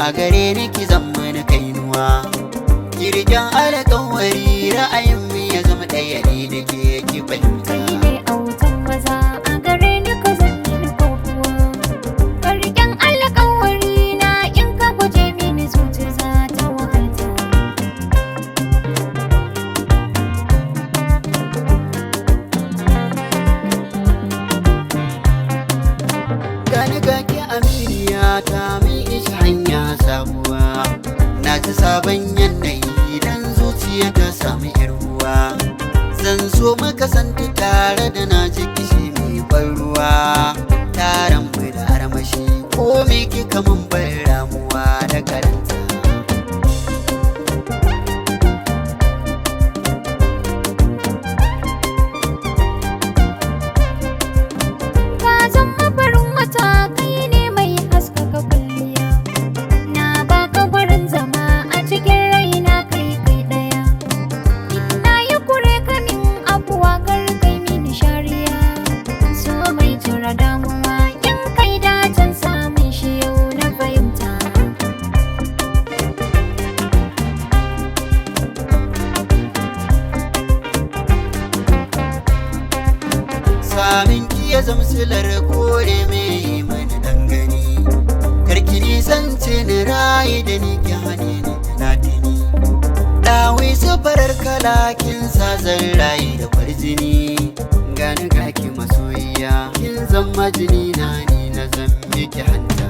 a gare ni ki zama na kainuwa kirjan alƙawari ra'ayin mu ya zama ɗaya ne da ke ki fahimta kai ne autan maza a gare ni ka zanni ni kokuwa karken alƙawari na in ka guje mini zuciya za ta wahalta gani gaki aminiya ta min ishi hanya sabuwa na ji sabon yanayi dan zuciya ta sami yar uwa zan so maka santi tare da na ji kishi mai ban ruwa taron mu da armashi ko me kika mun bar ramuwa da karanta ka zama farin wata kai ne mai haskaka kwalliya na baka gurin zama a cikin raina kai kai daya ina yi kure kamin abuwa kar kai mini shariya so mai tura damuwa in kai dacin samun shi yau na fahimta samin ki ya zama silar kore mai mana dangane karki nisance ni rayu da ni ki hane ni tunatini ɗawai safarar kalakin sa zan rayu da kwarjini gani gaki masoyiya kin zama jini na ni na zan miki hanta